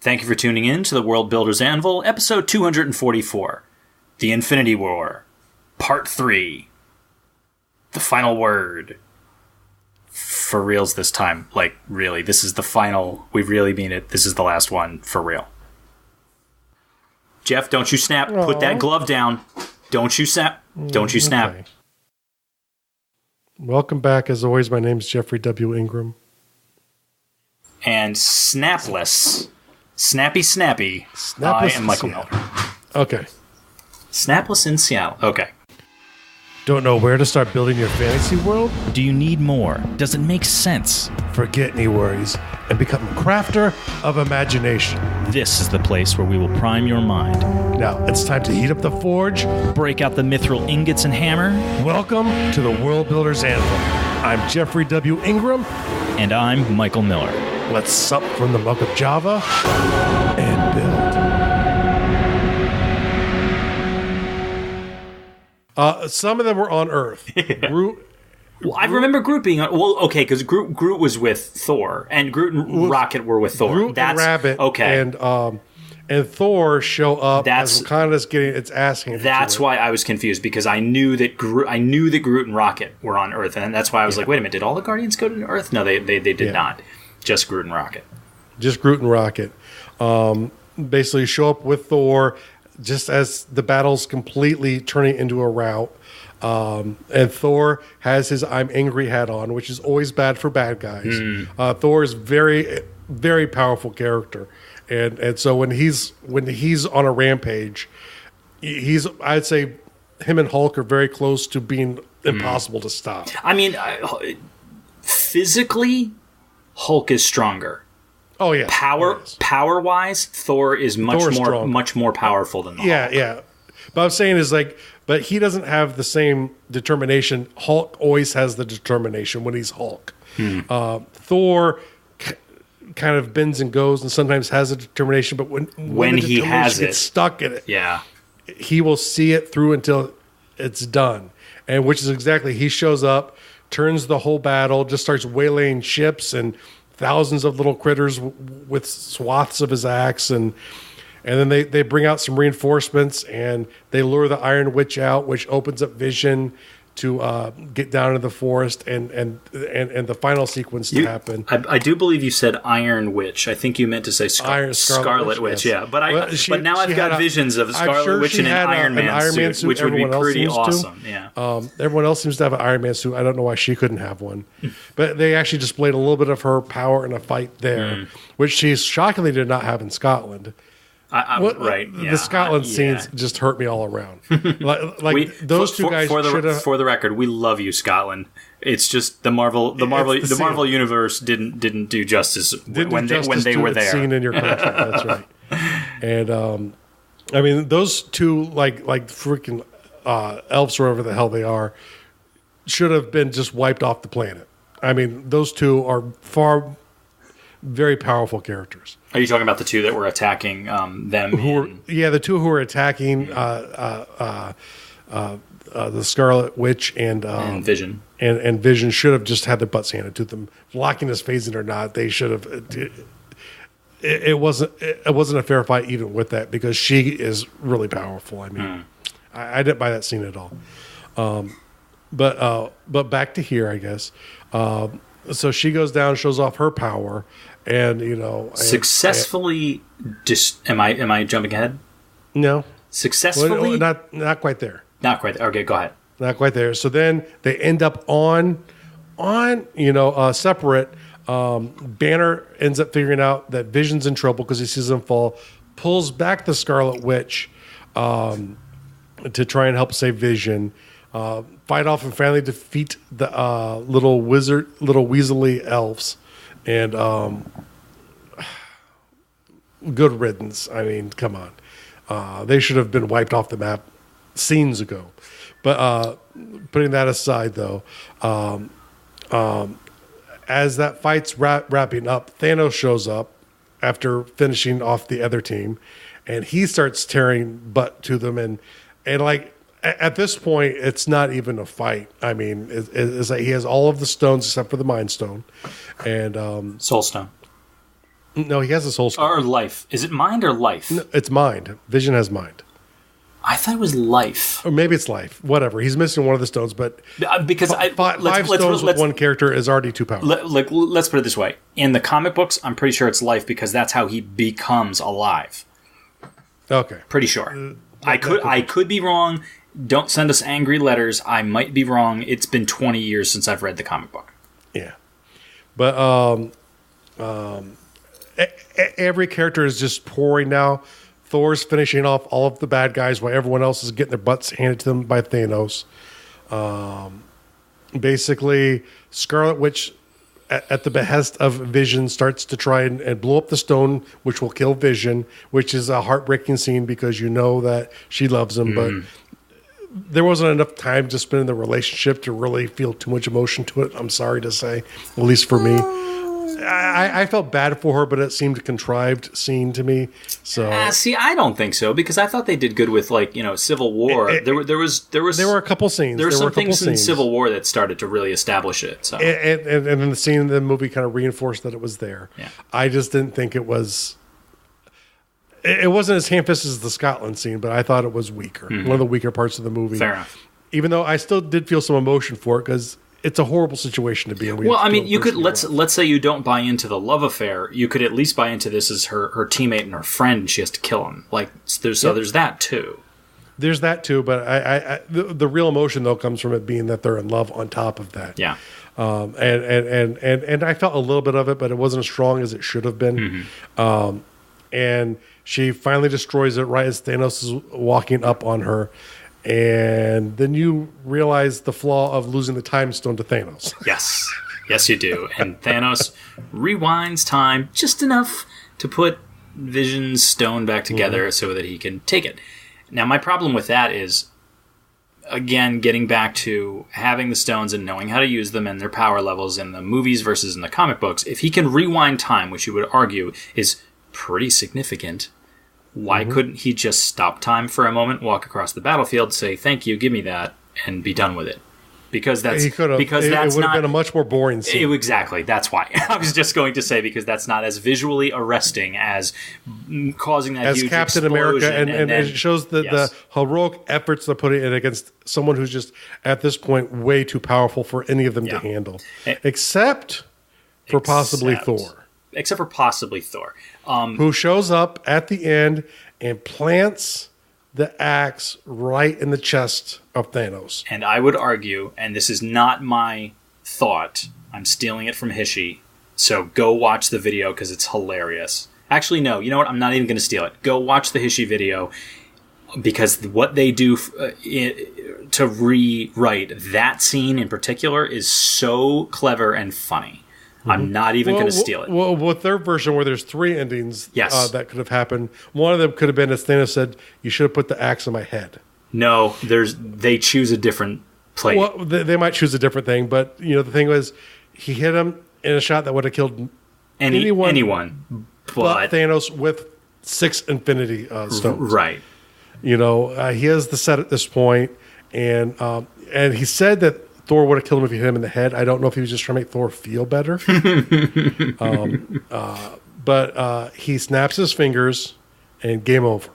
Thank you for tuning in to the World Builder's Anvil, episode 244, The Infinity War, Part 3, The Final Word. For reals this time. Like, really, this is the final. We really mean it. This is the last one, for real. Jeff, don't you snap. Aww. Put that glove down. Don't you snap. Don't you snap. Okay. Welcome back. As always, my name's Jeffrey W. Ingram. And snapless. Snappy. I am Michael Miller. Okay. Snapless in Seattle. Okay. Don't know where to start building your fantasy world? Do you need more? Does it make sense? Forget any worries and become a crafter of imagination. This is the place where we will prime your mind. Now, it's time to heat up the forge. Break out the mithril ingots and hammer. Welcome to the World Builder's Anvil. I'm Jeffrey W. Ingram. And I'm Michael Miller. Let's sup from the mug of Java and build. Some of them were on Earth. Groot. Well, I remember Groot being on. Well, okay, because Groot was with Thor, and Groot and Rocket were with Thor. Groot and Rabbit. Okay, and Thor show up as Wakanda's getting its ass handed. That's why I was confused, because I knew that Groot and Rocket were on Earth, and that's why I was like, wait a minute, did all the Guardians go to Earth? No, they did not. Just Groot and Rocket. Just Groot and Rocket. Basically show up with Thor just as the battle's completely turning into a rout. And Thor has his I'm angry hat on, which is always bad for bad guys. Thor is very, very powerful character. And so when he's on a rampage, I'd say him and Hulk are very close to being impossible to stop. I mean, physically, Hulk is stronger. Oh yeah, power wise, Thor is much more powerful than Hulk. Yeah. But I'm saying is but he doesn't have the same determination. Hulk always has the determination when he's Hulk. Thor kind of bends and goes, and sometimes has a determination. But when he has gets stuck in it, yeah, he will see it through until it's done. And which is exactly, he shows up, turns the whole battle, just starts waylaying ships and thousands of little critters with swaths of his axe, and then they bring out some reinforcements, and they lure the Iron Witch out, which opens up Vision to get down into the forest, and the final sequence to happen. I do believe you said Iron Witch. I think you meant to say Scarlet Witch. Yes. Yeah, but now I've got visions of Scarlet Witch in an Iron Man suit, which would be pretty awesome. Yeah. Everyone else seems to have an Iron Man suit. I don't know why she couldn't have one, but they actually displayed a little bit of her power in a fight there, which she shockingly did not have in Scotland. Right. Yeah. The Scotland scenes just hurt me all around. Those two guys should have. For the record, we love you, Scotland. It's just the Marvel universe didn't do justice when they were there. Scene in your country. That's right. And I mean, those two like freaking elves, or whatever the hell they are, should have been just wiped off the planet. I mean, those two are very powerful characters. Are you talking about the two that were attacking them? The two who were attacking the Scarlet Witch and Vision. And Vision should have just had their butts handed to them. Locking his face in or not, they should have. It wasn't a fair fight even with that, because she is really powerful. I mean, I didn't buy that scene at all. But back to here, I guess. So she goes down, shows off her power, and successfully. Am I jumping ahead? No, successfully. Well, not quite there. Not quite there. Okay, go ahead. Not quite there. So then they end up on separate. Banner ends up figuring out that Vision's in trouble because he sees them fall. Pulls back the Scarlet Witch to try and help save Vision. Fight off and finally defeat the little weaselly elves, and good riddance. I mean, come on, they should have been wiped off the map scenes ago. But putting that aside, though, as that fight's wrapping up, Thanos shows up after finishing off the other team, and he starts tearing butt to them, and like. At this point, it's not even a fight. I mean, it's like he has all of the stones except for the Mind Stone, and Soul Stone. No, he has a soul stone. Or life. Is it mind or life? No, it's mind. Vision has mind. I thought it was life. Or maybe it's life. Whatever. He's missing one of the stones, but Because five stones with one character is already too powerful. Let's put it this way. In the comic books, I'm pretty sure it's life because that's how he becomes alive. Okay. Pretty sure. I could be wrong. Don't send us angry letters. I might be wrong. It's been 20 years since I've read the comic book. Yeah. But every character is just pouring now. Thor's finishing off all of the bad guys while everyone else is getting their butts handed to them by Thanos. Basically, Scarlet Witch, at the behest of Vision, starts to try and blow up the stone, which will kill Vision, which is a heartbreaking scene because you know that she loves him, but there wasn't enough time to spend in the relationship to really feel too much emotion to it, I'm sorry to say, at least for me. I felt bad for her, but it seemed a contrived scene to me. So see, I don't think so because I thought they did good with Civil War. There were a couple scenes. There were some things in Civil War that started to really establish it. So and then the scene in the movie kind of reinforced that it was there. Yeah. I just didn't think it was. It wasn't as ham-fisted as the Scotland scene, but I thought it was weaker. One of the weaker parts of the movie. Fair enough. Even though I still did feel some emotion for it because it's a horrible situation to be in. Well, I mean, you could let's say you don't buy into the love affair. You could at least buy into this as her teammate and her friend. And she has to kill him. There's that too. There's that too, but I the real emotion though comes from it being that they're in love on top of that. Yeah. And I felt a little bit of it, but it wasn't as strong as it should have been. And she finally destroys it right as Thanos is walking up on her. And then you realize the flaw of losing the time stone to Thanos. Yes. Yes, you do. And Thanos rewinds time just enough to put Vision's stone back together so that he can take it. Now, my problem with that is, again, getting back to having the stones and knowing how to use them and their power levels in the movies versus in the comic books. If he can rewind time, which you would argue is pretty significant, why couldn't he just stop time for a moment, walk across the battlefield, say, thank you, give me that, and be done with it? Because that's he could have. It would have been a much more boring scene. Exactly. That's why. I was just going to say, because that's not as visually arresting as causing that as huge Captain explosion. America, and then, it shows the heroic efforts they're putting in against someone who's just, at this point, way too powerful for any of them to handle. Except for possibly Thor. Except for possibly Thor. Who shows up at the end and plants the axe right in the chest of Thanos. And I would argue, and this is not my thought, I'm stealing it from Hishy, so go watch the video because it's hilarious. Actually, no, you know what? I'm not even going to steal it. Go watch the Hishy video because what they do to rewrite that scene in particular is so clever and funny. I'm not even going to steal it. Well, with their version where there's three endings that could have happened, one of them could have been, as Thanos said, you should have put the axe on my head. No, they choose a different play. Well, they might choose a different thing, but the thing was, he hit him in a shot that would have killed anyone but Thanos with 6 Infinity Stones. Right. He has the set at this point, and he said that Thor would have killed him if he hit him in the head. I don't know if he was just trying to make Thor feel better. But he snaps his fingers and game over.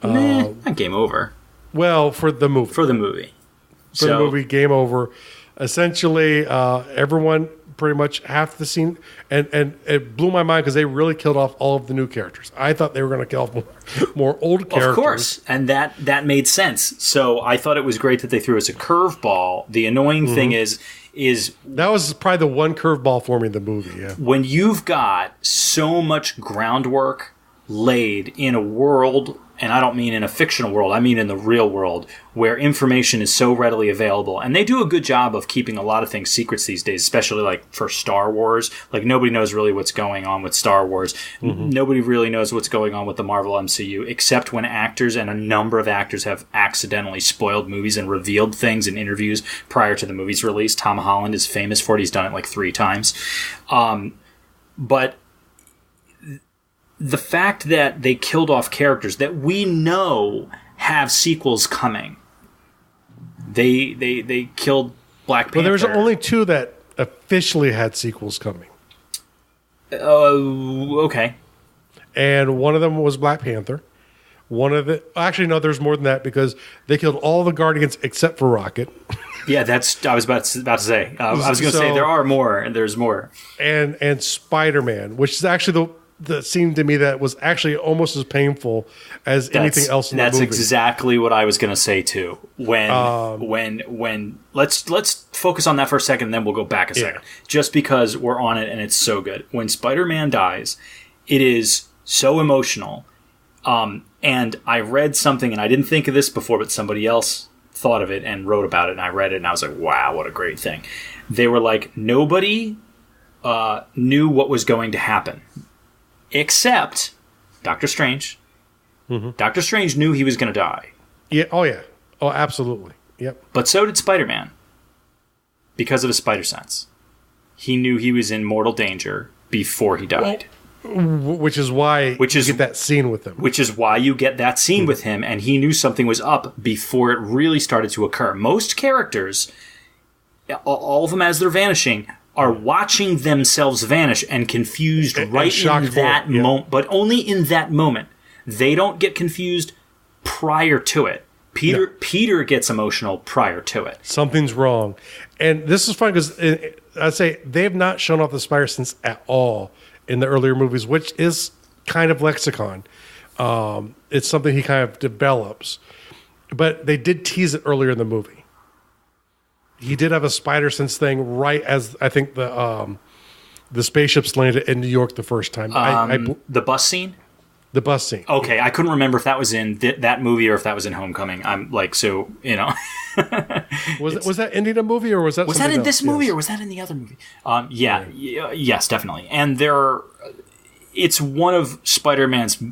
Not game over. Well, for the movie. For the movie. The movie, game over. Essentially, everyone, pretty much half the scene, and it blew my mind because they really killed off all of the new characters. I thought they were going to kill off more old characters. Of course, and that made sense. So I thought it was great that they threw us a curveball. The annoying thing is that was probably the one curveball for me in the movie. Yeah. When you've got so much groundwork laid in a world, and I don't mean in a fictional world, I mean in the real world, where information is so readily available. And they do a good job of keeping a lot of things secrets these days, especially like for Star Wars. Like nobody knows really what's going on with Star Wars. Nobody really knows what's going on with the Marvel MCU, except when actors, and a number of actors have accidentally spoiled movies and revealed things in interviews prior to the movie's release. Tom Holland is famous for it. He's done it like 3 times. But the fact that they killed off characters that we know have sequels coming. They killed Black Panther. Well, there was only 2 that officially had sequels coming. Okay. And one of them was Black Panther. Actually, no, there's more than that because they killed all the Guardians except for Rocket. Yeah, I was about to say. I was going to say there are more, and there's more. And Spider-Man, which is actually the scene to me that was actually almost as painful as anything else in the movie. That's exactly what I was going to say too. When let's focus on that for a second, and then we'll go back a second. Just because we're on it and it's so good. When Spider-Man dies, it is so emotional. And I read something, and I didn't think of this before, but somebody else thought of it and wrote about it, and I read it, and I was like, wow, what a great thing. They were like, nobody knew what was going to happen. Except Doctor Strange. Mm-hmm. Doctor Strange knew he was going to die. Yeah. Oh, yeah. Oh, absolutely. Yep. But so did Spider-Man. Because of his spider sense. He knew he was in mortal danger before he died. Which is why you get that scene with him. Which is why you get that scene with him, and he knew something was up before it really started to occur. Most characters, all of them as they're vanishing, are watching themselves vanish and confused right in that moment, but only in that moment. They don't get confused prior to it. Peter gets emotional prior to it. Something's wrong. And this is fun because I'd say they have not shown off the spider sense at all in the earlier movies, which is kind of lexicon. It's something he kind of develops. But they did tease it earlier in the movie. He did have a spider sense thing right as I think the spaceships landed in New York the first time. The bus scene? The bus scene. Okay, I couldn't remember if that was in that movie or if that was in Homecoming. I'm like, so, you know. was that in a movie or was that was that in this movie or was that in the other movie? Yes, definitely. And it's one of Spider-Man's.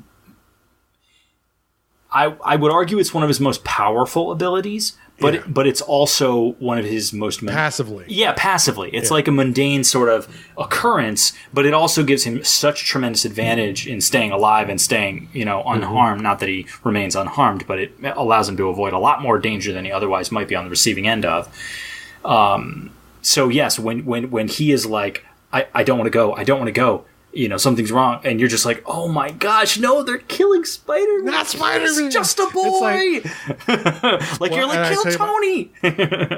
I would argue it's one of his most powerful abilities. But it's also one of his most... Passively. Yeah, passively. It's like a mundane sort of occurrence, but it also gives him such a tremendous advantage in staying alive and staying, unharmed. Not that he remains unharmed, but it allows him to avoid a lot more danger than he otherwise might be on the receiving end of. So yes, when he is like, I don't want to go, something's wrong, and you're just like, oh my gosh, no, they're killing Spider-Man. Not Spider-Man. He's just a boy. You're like, kill Tony.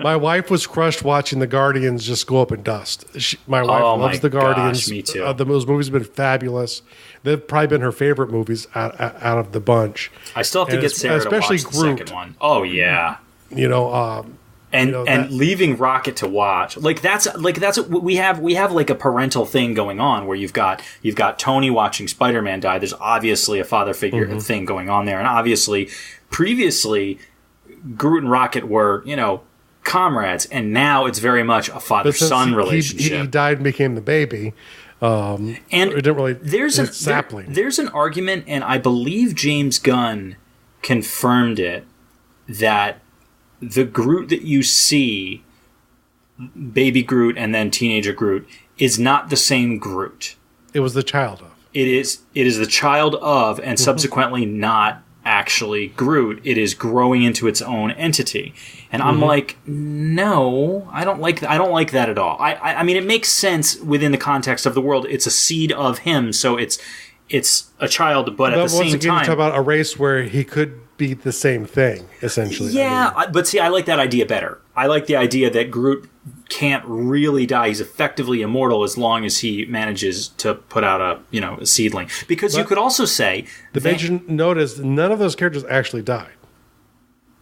My wife was crushed watching the Guardians just go up in dust. My wife loves the Guardians. Gosh, me too. Those movies have been fabulous. They've probably been her favorite movies out of the bunch. I still have to get Sarah to watch the second one. Oh yeah. And leaving Rocket to watch, that's what we have like a parental thing going on where you've got Tony watching Spider-Man die. There's obviously a father figure thing going on there, and obviously previously Groot and Rocket were comrades, and now it's very much a father-son relationship. He died and became the baby, and it didn't really. There's an argument, and I believe James Gunn confirmed it that the Groot that you see, baby Groot and then teenager Groot, is not the same Groot. It was the child of. It is the child of, and subsequently not actually Groot. It is growing into its own entity. And I'm like, no, I don't like that at all. I mean, it makes sense within the context of the world. It's a seed of him, so it's a child, but at the same time, you talk about a race where he could be the same thing, essentially. Yeah, but see, I like that idea better. I like the idea that Groot can't really die. He's effectively immortal as long as he manages to put out a seedling. Because you could also say... The major note is none of those characters actually died.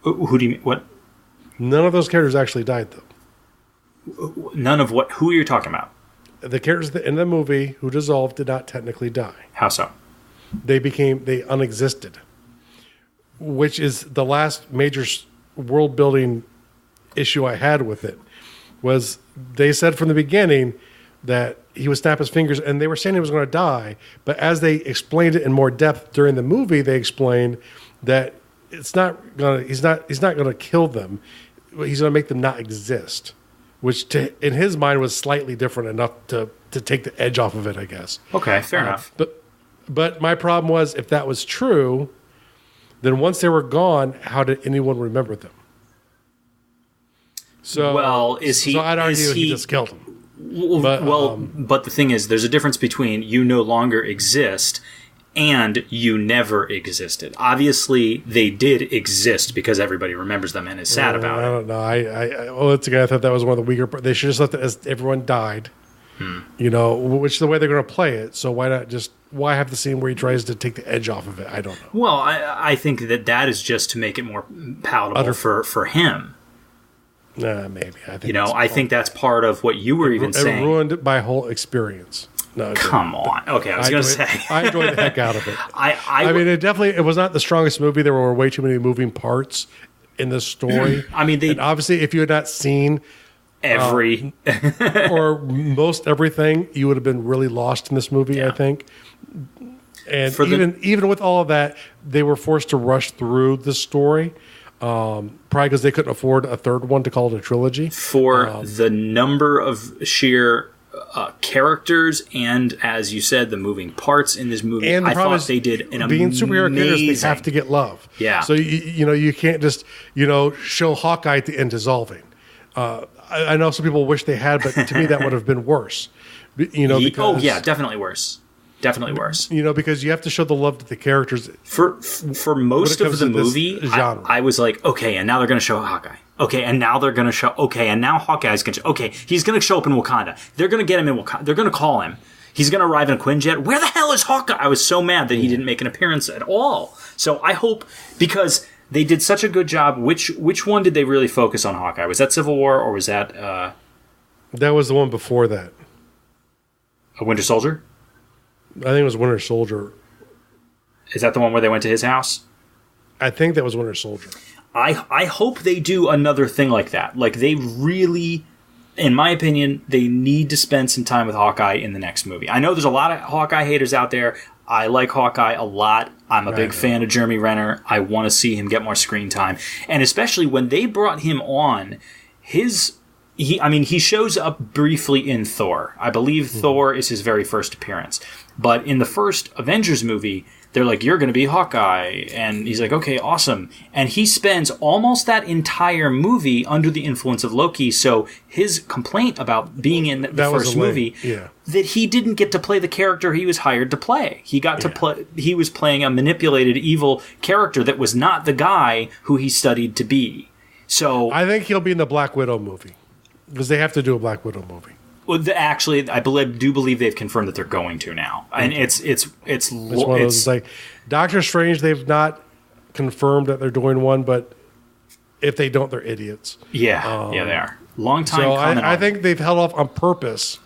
Who do you mean? What? None of those characters actually died, though. None of what? Who are you talking about? The characters in the movie who dissolved did not technically die. How so? They unexisted. Which is the last major world building issue I had with it, was they said from the beginning that he would snap his fingers, and they were saying he was going to die. But as they explained it in more depth during the movie, they explained that he's not going to kill them. He's going to make them not exist, which in his mind was slightly different enough to take the edge off of it, I guess. Okay, fair enough. But my problem was, if that was true, then once they were gone, how did anyone remember them? So, well, I'd argue he just killed them. But the thing is, there's a difference between you no longer exist and you never existed. Obviously, they did exist because everybody remembers them and is sad about it. I don't know. Once again, I thought that was one of the weaker parts. They should have left it as everyone died. Which is the way they're going to play it. So why have the scene where he tries to take the edge off of it? I don't know. Well, I think that is just to make it more palatable for him. Maybe. I think that's part of what you were even saying. It ruined my whole experience. No, come on. Okay, I was going to say. I enjoyed the heck out of it. I mean, it was not the strongest movie. There were way too many moving parts in the story. I mean, and obviously, if you had not seen every or most everything, you would have been really lost in this movie, I think. And even with all of that, they were forced to rush through the story. Probably because they couldn't afford a third one to call it a trilogy. For the number of sheer characters and, as you said, the moving parts in this movie, and I thought they did an amazing... Being superhero characters, they have to get love. Yeah. So, you can't just, show Hawkeye at the end dissolving. I know some people wish they had, but to me that would have been worse. Because, definitely worse. Definitely worse. Because you have to show the love to the characters. For most of the movie, I was like, okay, and now they're going to show Hawkeye. Okay, and now they're going to show... Okay, and now Hawkeye's going to... Okay, he's going to show up in Wakanda. They're going to get him in Wakanda. They're going to call him. He's going to arrive in a Quinjet. Where the hell is Hawkeye? I was so mad that he didn't make an appearance at all. So I hope... Because they did such a good job. Which one did they really focus on Hawkeye? Was that Civil War or was that... That was the one before that. A Winter Soldier? I think it was Winter Soldier. Is that the one where they went to his house? I think that was Winter Soldier. I hope they do another thing like that. Like, they really, in my opinion, they need to spend some time with Hawkeye in the next movie. I know there's a lot of Hawkeye haters out there. I like Hawkeye a lot. I'm a big fan of Jeremy Renner. I want to see him get more screen time. And especially when they brought him on, he shows up briefly in Thor. I believe Thor is his very first appearance. But in the first Avengers movie, they're like, you're going to be Hawkeye. And he's like, okay, awesome. And he spends almost that entire movie under the influence of Loki. So his complaint about being in the first movie, that he didn't get to play the character he was hired to play. He got to play, he was playing a manipulated, evil character that was not the guy who he studied to be. So I think he'll be in the Black Widow movie. Because they have to do a Black Widow movie. Well, actually, I do believe they've confirmed that they're going to now, and it's one of those, like Doctor Strange. They've not confirmed that they're doing one, but if they don't, they're idiots. Yeah, they are. Long time. So I think they've held off on purpose.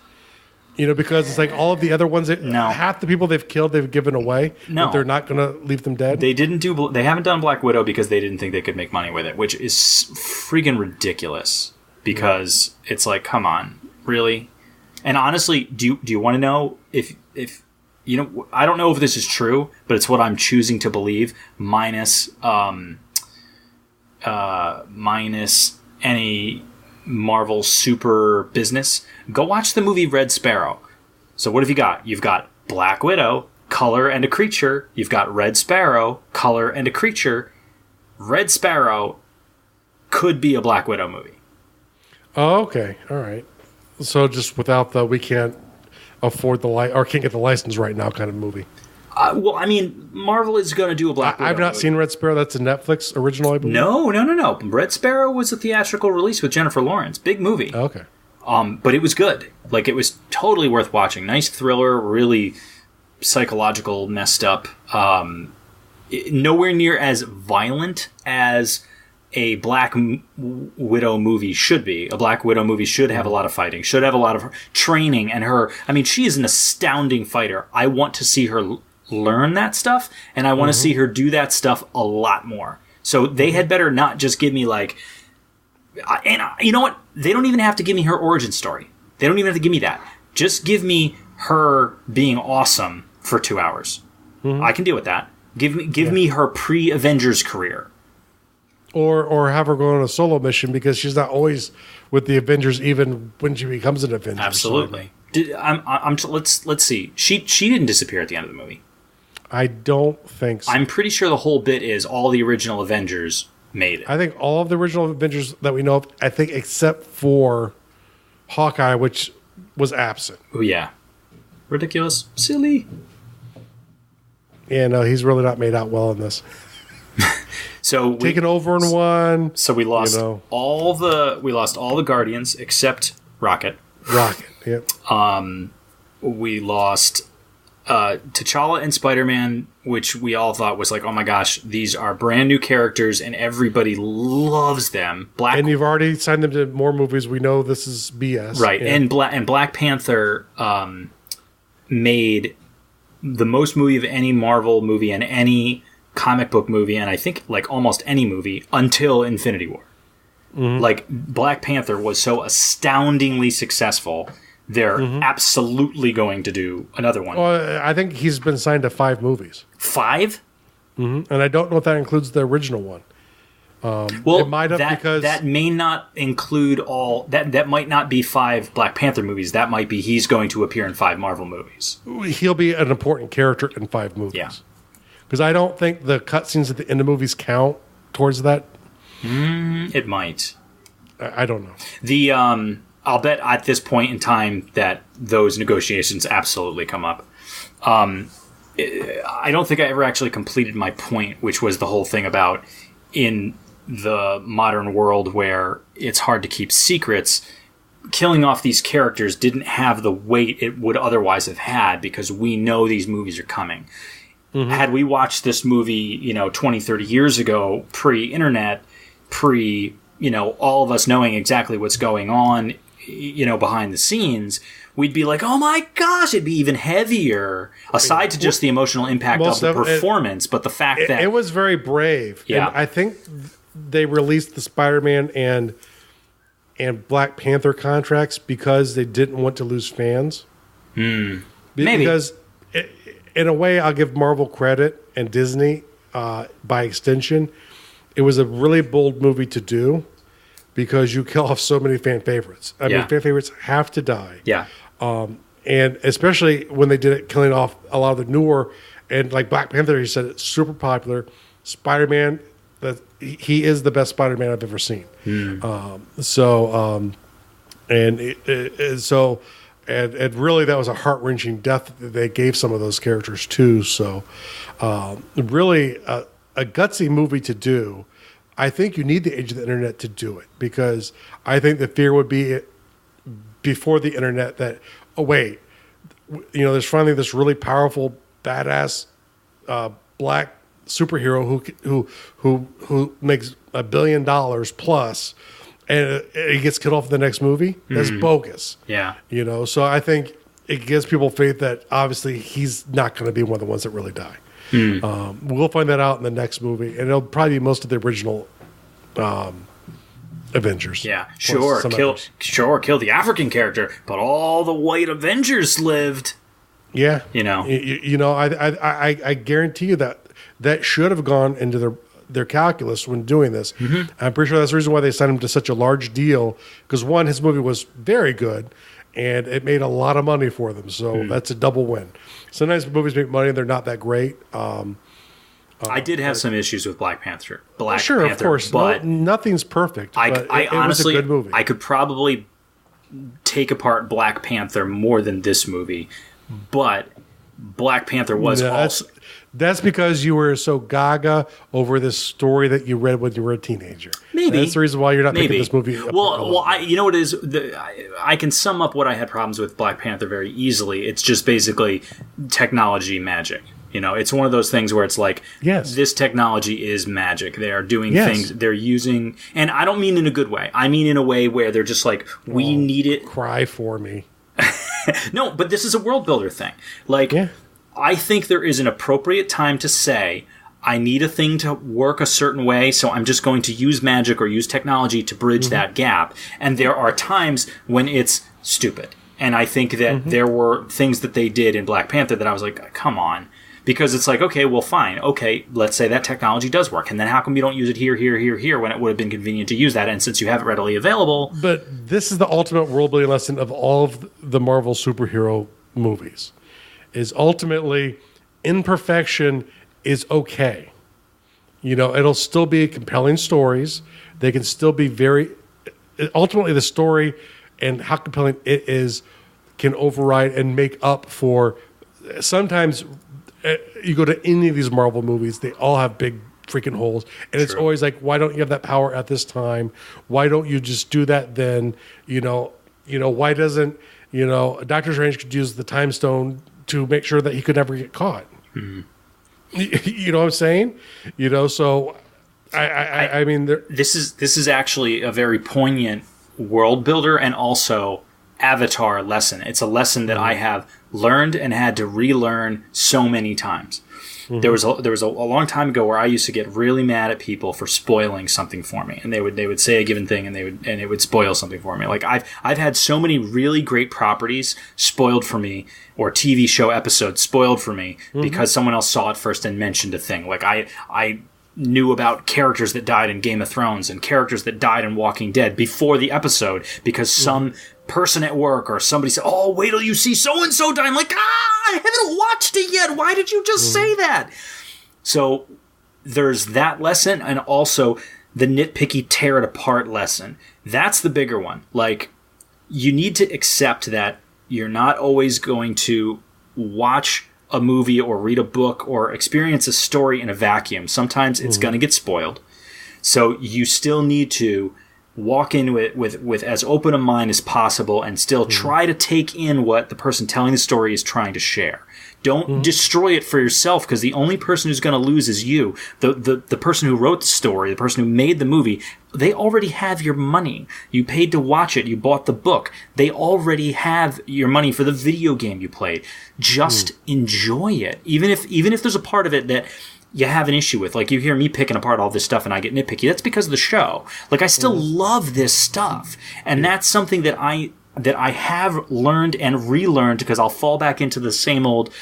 Because it's like all of the other ones that half the people they've killed, they've given away. No, but they're not going to leave them dead. They haven't done Black Widow because they didn't think they could make money with it, which is freaking ridiculous. Because it's like, come on, really? And honestly, do you want to know if I don't know if this is true, but it's what I'm choosing to believe, minus any Marvel super business. Go watch the movie Red Sparrow. So what have you got? You've got Black Widow, color and a creature. You've got Red Sparrow, color and a creature. Red Sparrow could be a Black Widow movie. Oh, okay. All right. So just without we can't afford or can't get the license right now kind of movie. Well, I mean, Marvel is going to do a Black Widow I've not seen Red Sparrow. That's a Netflix original, I believe. No. Red Sparrow was a theatrical release with Jennifer Lawrence. Big movie. Okay. But it was good. Like, it was totally worth watching. Nice thriller, really psychological, messed up. Nowhere near as violent as a Black Widow movie should be. A Black Widow movie should have a lot of fighting, should have a lot of training, and she is an astounding fighter. I want to see her learn that stuff, and I want to see her do that stuff a lot more. So they had better not just give me and you know what? They don't even have to give me her origin story. They don't even have to give me that. Just give me her being awesome for 2 hours. I can deal with that. Give me her pre-Avengers career. Or have her go on a solo mission because she's not always with the Avengers, even when she becomes an Avenger. Absolutely. Let's see. She didn't disappear at the end of the movie. I don't think so. I'm pretty sure the whole bit is all the original Avengers made it. I think all of the original Avengers that we know of, I think except for Hawkeye, which was absent. Oh, yeah. Ridiculous. Silly. Yeah, no, he's really not made out well in this. So taken over in one. So we lost all the Guardians except Rocket. Yep. We lost T'Challa and Spider-Man, which we all thought was like, oh my gosh, these are brand new characters and everybody loves them. And you've already signed them to more movies. We know this is BS. Right. Yeah. And Black Panther made the most movie of any Marvel movie and any comic book movie, and I think like almost any movie until Infinity War. Mm-hmm. Like Black Panther was so astoundingly successful. They're absolutely going to do another one. Well, I think he's been signed to 5 movies. 5? Mm-hmm. And I don't know if that includes the original one. Well, it might have because that may not include all. That might not be 5 Black Panther movies. That might be he's going to appear in 5 Marvel movies. He'll be an important character in 5 movies. Yeah. Because I don't think the cutscenes at the end of movies count towards that. It might. I don't know. The I'll bet at this point in time that those negotiations absolutely come up. I don't think I ever actually completed my point, which was the whole thing about in the modern world where it's hard to keep secrets, killing off these characters didn't have the weight it would otherwise have had because we know these movies are coming. Mm-hmm. Had we watched this movie, 20, 30 years ago, pre-internet, all of us knowing exactly what's going on, behind the scenes, we'd be like, oh my gosh, it'd be even heavier, aside to just the emotional impact of the performance, but the fact that... It was very brave. Yeah. And I think they released the Spider-Man and Black Panther contracts because they didn't want to lose fans. Maybe. Because... in a way, I'll give Marvel credit and Disney, by extension. It was a really bold movie to do because you kill off so many fan favorites. I mean, fan favorites have to die. Yeah. And especially when they did it, killing off a lot of the newer, and like Black Panther, you said it's super popular. Spider-Man, he is the best Spider-Man I've ever seen. And really, that was a heart-wrenching death that they gave some of those characters, too. So, really, a gutsy movie to do. I think you need the age of the internet to do it because I think the fear would be before the internet that, oh, wait, there's finally this really powerful, badass black superhero who makes $1 billion plus, and it gets killed off in the next movie. That's bogus. Yeah. So I think it gives people faith that obviously he's not going to be one of the ones that really die. We'll find that out in the next movie, and it'll probably be most of the original Avengers. Yeah, sure. Kill the African character, but all the white Avengers lived. Yeah. I guarantee you that should have gone into their calculus when doing this. I'm pretty sure that's the reason why they signed him to such a large deal, because one, his movie was very good and it made a lot of money for them, so that's a double win. Sometimes movies make money and they're not that great. I did have some issues with Black Panther. Of course, but nothing's perfect. I honestly, it was a good movie. I could probably take apart Black Panther more than this movie, but Black Panther was also... That's because you were so gaga over this story that you read when you were a teenager. Maybe. That's the reason why you're not picking this movie up. You know what it is? I can sum up what I had problems with Black Panther very easily. It's just basically technology magic. It's one of those things where it's like, this technology is magic. They are doing things. They're using... And I don't mean in a good way. I mean in a way where they're just like, we need it... Cry for me. No, but this is a world builder thing. I think there is an appropriate time to say, I need a thing to work a certain way, so I'm just going to use magic or use technology to bridge that gap. And there are times when it's stupid. And I think that there were things that they did in Black Panther that I was like, come on. Because it's like, okay, well, fine. Okay, let's say that technology does work. And then how come you don't use it here, when it would have been convenient to use that? And since you have it readily available... But this is the ultimate world-building lesson of all of the Marvel superhero movies. Is ultimately imperfection is okay. It'll still be compelling stories. They can still be ultimately the story and how compelling it is can override and make up for. Sometimes you go to any of these Marvel movies, they all have big freaking holes, and it's always like, why don't you have that power at this time? Why don't you just do that then? Why doesn't Doctor Strange could use the Time Stone to make sure that he could never get caught? Mm-hmm. You know what I'm saying? So I mean, this is actually a very poignant world builder and also Avatar lesson. It's a lesson that I have learned and had to relearn so many times. Mm-hmm. There was a long time ago where I used to get really mad at people for spoiling something for me, and they would say a given thing and it would spoil something for me. Like I've had so many really great properties spoiled for me, or TV show episodes spoiled for me because someone else saw it first and mentioned a thing. Like I knew about characters that died in Game of Thrones and characters that died in Walking Dead before the episode because some person at work or somebody said, "Oh, wait till you see so-and-so die." I'm like, I haven't watched it yet. Why did you just say that? So there's that lesson, and also the nitpicky tear it apart lesson. That's the bigger one. Like, you need to accept that you're not always going to watch a movie or read a book or experience a story in a vacuum. Sometimes it's going to get spoiled. So you still need to walk into it with as open a mind as possible and still try to take in what the person telling the story is trying to share. Don't destroy it for yourself, because the only person who's going to lose is you. The person who wrote the story, the person who made the movie, they already have your money. You paid to watch it. You bought the book. They already have your money for the video game you played. Just enjoy it. Even if there's a part of it that you have an issue with. Like, you hear me picking apart all this stuff and I get nitpicky. That's because of the show. Like, I still love this stuff. And that's something that I have learned and relearned, because I'll fall back into the same old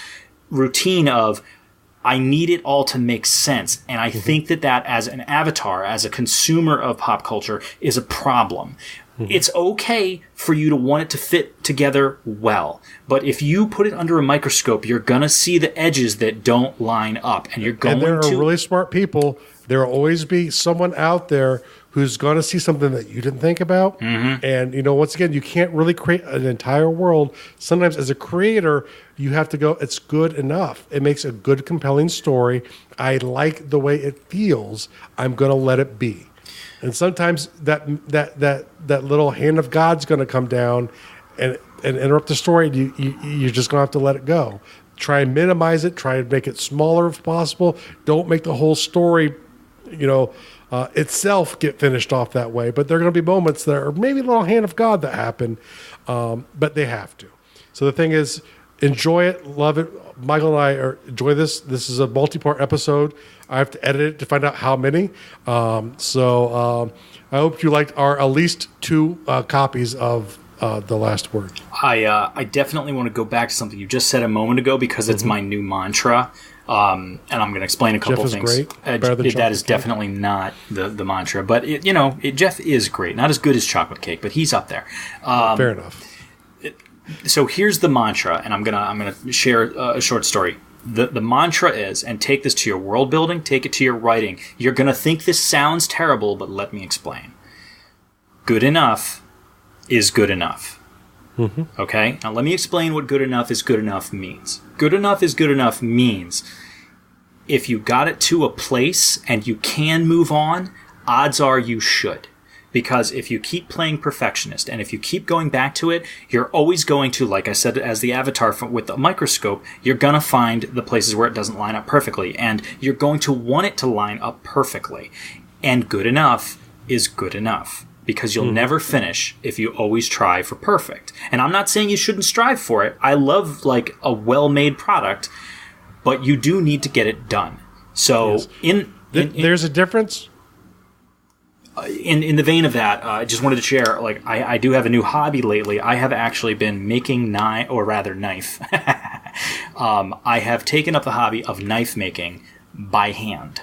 routine of I need it all to make sense. And I think that as an avatar, as a consumer of pop culture, is a problem. It's okay for you to want it to fit together well. But if you put it under a microscope, you're going to see the edges that don't line up. And you're going to... And there are really smart people. There will always be someone out there who's going to see something that you didn't think about. And, once again, you can't really create an entire world. Sometimes as a creator, you have to go, it's good enough. It makes a good, compelling story. I like the way it feels. I'm going to let it be. And sometimes that little hand of God's going to come down and interrupt the story. You're just going to have to let it go. Try and minimize it. Try and make it smaller if possible. Don't make the whole story, itself get finished off that way. But there are going to be moments that are maybe a little hand of God that happen, but they have to. So the thing is, enjoy it, love it. Michael and I enjoy this. This is a multi-part episode. I have to edit it to find out how many. So I hope you liked our at least 2 copies of The Last Word. I definitely want to go back to something you just said a moment ago, because it's my new mantra. And I'm going to explain a couple Jeff is things. Great. Better than That is chocolate definitely not the mantra, but Jeff is great. Not as good as chocolate cake, but he's up there. Fair enough. So here's the mantra, and I'm gonna share a short story. The mantra is, and take this to your world building, take it to your writing. You're gonna think this sounds terrible, but let me explain. Good enough is good enough. Okay? Now let me explain what good enough means. Good enough is good enough means if you got it to a place and you can move on, odds are you should. Because if you keep playing perfectionist and if you keep going back to it, you're always going to, like I said, as the avatar with the microscope, you're going to find the places where it doesn't line up perfectly. And you're going to want it to line up perfectly. And good enough is good enough. Because you'll never finish if you always try for perfect. And I'm not saying you shouldn't strive for it. I love, like, a well-made product. But you do need to get it done. So there's a difference. In the vein of that, I just wanted to share, like, I do have a new hobby lately. I have actually been making knife. I have taken up the hobby of knife making by hand.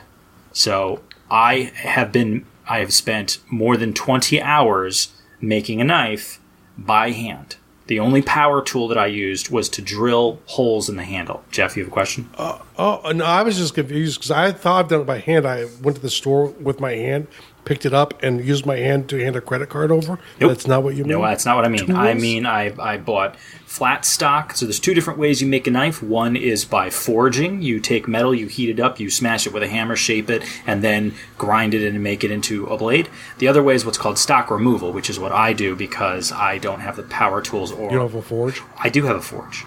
So I have spent more than 20 hours making a knife by hand. The only power tool that I used was to drill holes in the handle. Jeff, you have a question? No, I was just confused because I thought I've done it by hand. I went to the store with my hand, picked it up and used my hand to hand a credit card over? Nope. That's not what you mean? No, that's not what I mean. Tools? I mean, I bought flat stock. So there's two different ways you make a knife. One is by forging. You take metal, you heat it up, you smash it with a hammer, shape it, and then grind it and make it into a blade. The other way is what's called stock removal, which is what I do because I don't have the power tools. Or You don't have a forge? I do have a forge.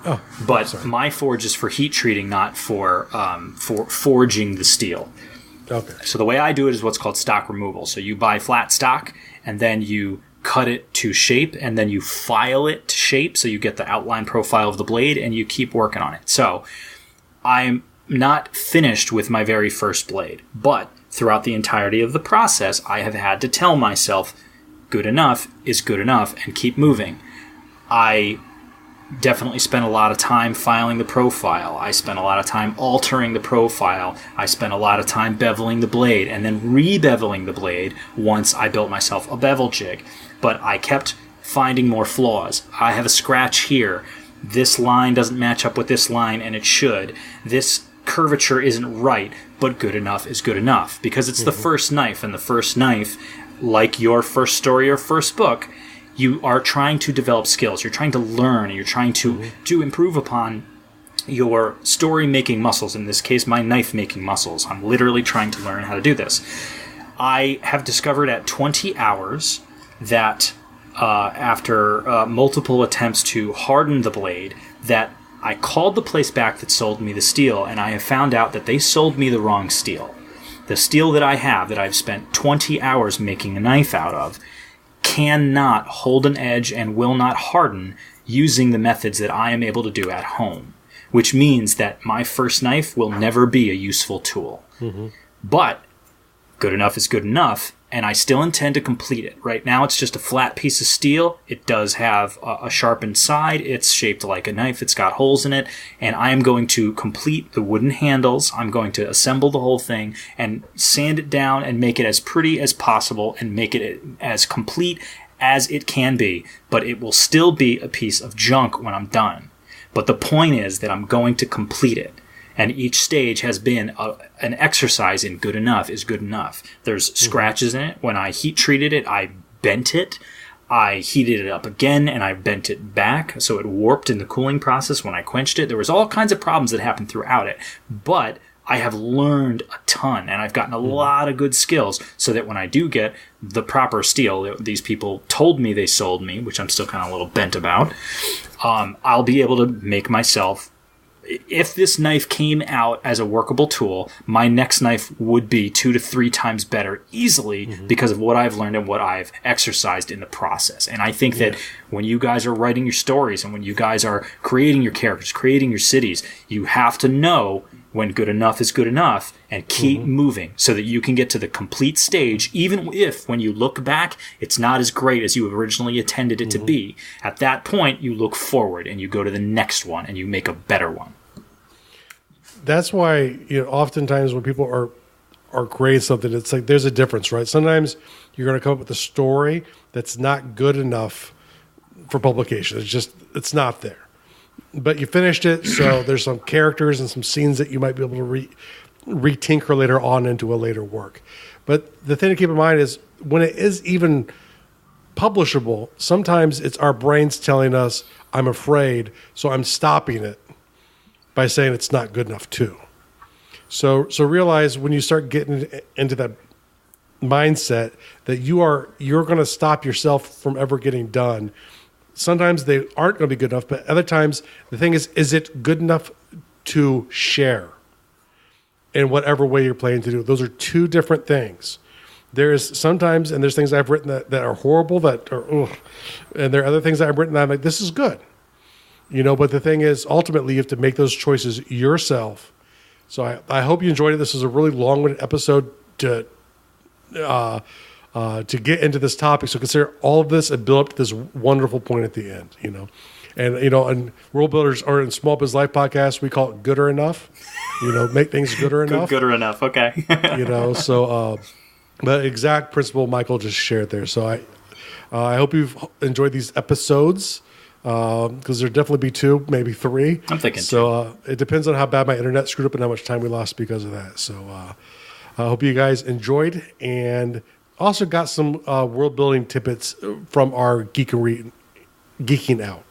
Oh, But sorry. my forge is for heat treating, not for forging the steel. Okay. So the way I do it is what's called stock removal. So you buy flat stock, and then you cut it to shape, and then you file it to shape, so you get the outline profile of the blade, and you keep working on it. So I'm not finished with my very first blade, but throughout the entirety of the process, I have had to tell myself, good enough is good enough, and keep moving. I definitely spent a lot of time filing the profile. I spent a lot of time altering the profile. I spent a lot of time beveling the blade and then re-beveling the blade once I built myself a bevel jig. But I kept finding more flaws. I have a scratch here. This line doesn't match up with this line, and it should. This curvature isn't right, but good enough is good enough. Because it's the first knife, and the first knife, like your first story or first book, you are trying to develop skills. You're trying to learn. And you're trying to improve upon your story-making muscles. In this case, my knife-making muscles. I'm literally trying to learn how to do this. I have discovered at 20 hours that after multiple attempts to harden the blade, that I called the place back that sold me the steel, and I have found out that they sold me the wrong steel. The steel that I have, that I've spent 20 hours making a knife out of, cannot hold an edge and will not harden using the methods that I am able to do at home, which means that my first knife will never be a useful tool. But good enough is good enough, and I still intend to complete it. Right now it's just a flat piece of steel. It does have a sharpened side. It's shaped like a knife. It's got holes in it, and I am going to complete the wooden handles. I'm going to assemble the whole thing and sand it down and make it as pretty as possible and make it as complete as it can be. But it will still be a piece of junk when I'm done. But the point is that I'm going to complete it. And each stage has been an exercise in good enough is good enough. There's scratches in it. When I heat treated it, I bent it. I heated it up again, and I bent it back, so it warped in the cooling process when I quenched it. There was all kinds of problems that happened throughout it. But I have learned a ton, and I've gotten a lot of good skills, so that when I do get the proper steel that these people told me they sold me, which I'm still kind of a little bent about, I'll be able to make myself... If this knife came out as a workable tool, my next knife would be 2 to 3 times better easily because of what I've learned and what I've exercised in the process. And I think that when you guys are writing your stories and when you guys are creating your characters, creating your cities, you have to know when good enough is good enough and keep moving so that you can get to the complete stage, even if when you look back, it's not as great as you originally intended it to be. At that point, you look forward and you go to the next one and you make a better one. That's why, oftentimes when people are creating something, it's like there's a difference, right? Sometimes you're going to come up with a story that's not good enough for publication. It's not there. But you finished it, so there's some characters and some scenes that you might be able to re-tinker later on into a later work. But the thing to keep in mind is when it is even publishable, sometimes it's our brains telling us, I'm afraid, so I'm stopping it by saying it's not good enough too. So realize when you start getting into that mindset that you're going to stop yourself from ever getting done. Sometimes they aren't going to be good enough, but other times the thing is it good enough to share in whatever way you're planning to do? Those are two different things. There's sometimes, and there's things I've written that are horrible, that are, ugh, and there are other things that I've written that I'm like, this is good. But the thing is, ultimately, you have to make those choices yourself. So I hope you enjoyed it. This is a really long-winded episode to get into this topic. So consider all of this and build up to this wonderful point at the end, And World Builders or in Small Biz Life podcast, we call it good or enough. Make things good or enough. Good or enough, okay. The exact principle Michael just shared there. So I hope you've enjoyed these episodes. Because there'll definitely be 2, maybe 3. I'm thinking so. It depends on how bad my internet screwed up and how much time we lost because of that. So I hope you guys enjoyed and also got some world building tidbits from our geeking out.